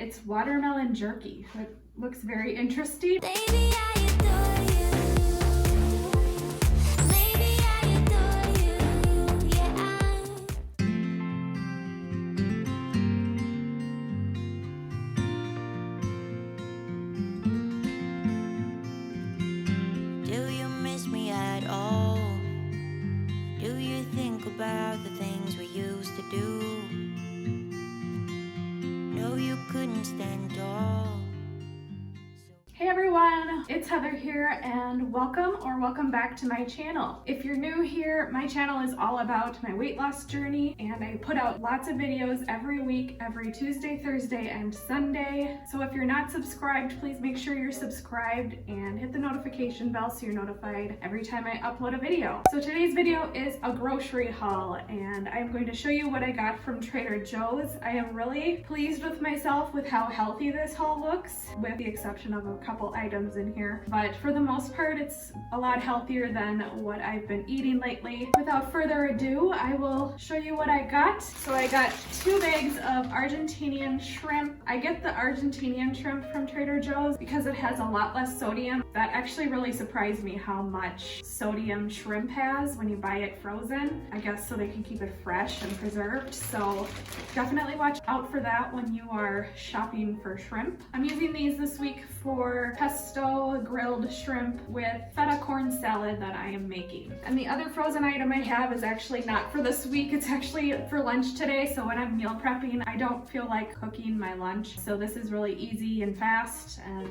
It's watermelon jerky. It looks very interesting. Baby, I adore you. Baby, I adore you. Yeah. Do you miss me at all? Do you think about the things we used to do? No, you couldn't stand tall. Hey everyone, it's Heather here and welcome back to my channel. If you're new here, my channel is all about my weight loss journey and I put out lots of videos every week, every Tuesday, Thursday, and Sunday. So if you're not subscribed, please make sure you're subscribed and hit the notification bell so you're notified every time I upload a video. So today's video is a grocery haul and I'm going to show you what I got from Trader Joe's. I am really pleased with myself with how healthy this haul looks, with the exception of a couple items in here, but for the most part it's a lot healthier than what I've been eating lately. Without further ado, I will show you what I got. So I got 2 bags of Argentinian shrimp. I get the Argentinian shrimp from Trader Joe's because it has a lot less sodium. That actually really surprised me how much sodium shrimp has when you buy it frozen. I guess so they can keep it fresh and preserved. So definitely watch out for that when you are shopping for shrimp. I'm using these this week for pesto grilled shrimp with feta corn salad that I am making. And the other frozen item I have is actually not for this week, it's actually for lunch today. So when I'm meal prepping, I don't feel like cooking my lunch. So this is really easy and fast and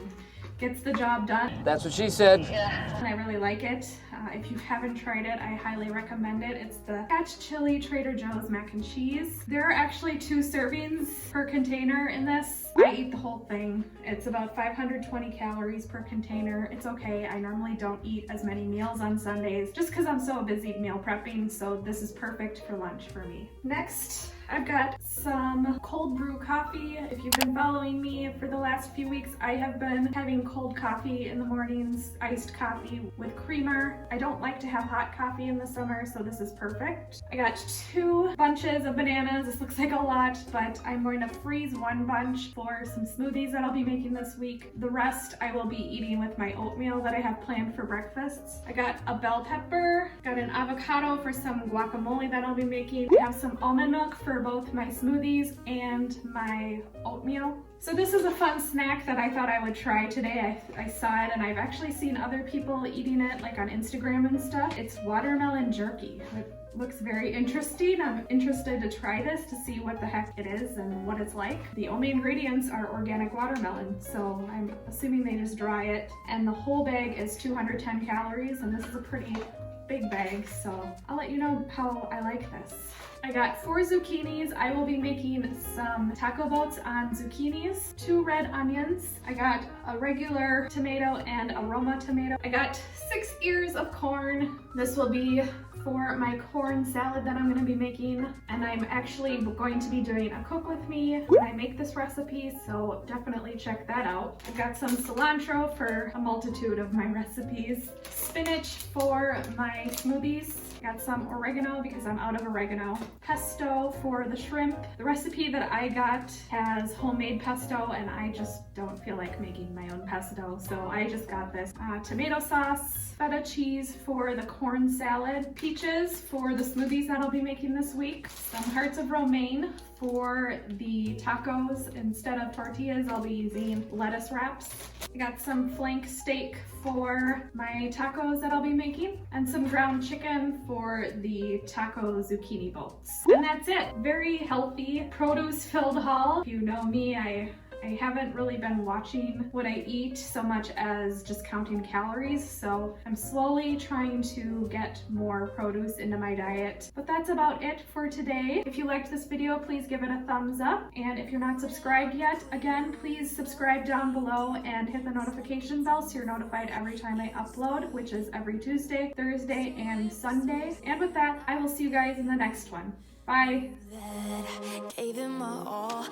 gets the job done. That's what she said. And I really like it. If you haven't tried it, I highly recommend it. It's the Catch Chili Trader Joe's mac and cheese. There are actually 2 servings per container in this. I eat the whole thing. It's about 520 calories per container. It's okay. I normally don't eat as many meals on Sundays just because I'm so busy meal prepping, so this is perfect for lunch for me. Next, I've got some cold brew coffee. If you've been following me for the last few weeks, I have been having cold coffee in the mornings, iced coffee with creamer. I don't like to have hot coffee in the summer, so this is perfect. I got 2 bunches of bananas. This looks like a lot, but I'm going to freeze 1 bunch for some smoothies that I'll be making this week. The rest I will be eating with my oatmeal that I have planned for breakfasts. I got a bell pepper, got an avocado for some guacamole that I'll be making. I have some almond milk for both my smoothies and my oatmeal. So this is a fun snack that I thought I would try today. I saw it and I've actually seen other people eating it like on Instagram and stuff. It's watermelon jerky. It looks very interesting. I'm interested to try this to see what the heck it is and what it's like. The only ingredients are organic watermelon, so I'm assuming they just dry it. And the whole bag is 210 calories and this is a pretty big bag, so I'll let you know how I like this. I got 4 zucchinis. I will be making some taco boats on zucchinis, 2 red onions. I got a regular tomato and a Roma tomato. I got 6 ears of corn. This will be for my corn salad that I'm going to be making, and I'm actually going to be doing a cook with me when I make this recipe, so definitely check that out. I've got some cilantro for a multitude of my recipes, spinach for my smoothies, got some oregano because I'm out of oregano, pesto for the shrimp. The recipe that I got has homemade pesto and I just don't feel like making my own pesto, so I just got this. Tomato sauce, feta cheese for the corn salad, peaches for the smoothies that I'll be making this week, some hearts of romaine for the tacos. Instead of tortillas, I'll be using lettuce wraps. I got some flank steak for my tacos that I'll be making, and some ground chicken for the taco zucchini boats. And that's it. Very healthy, produce-filled haul. If you know me, I haven't really been watching what I eat so much as just counting calories, so I'm slowly trying to get more produce into my diet. But that's about it for today. If you liked this video, please give it a thumbs up. And if you're not subscribed yet, again, please subscribe down below and hit the notification bell so you're notified every time I upload, which is every Tuesday, Thursday, and Sunday. And with that, I will see you guys in the next one. Bye. Gave him my all.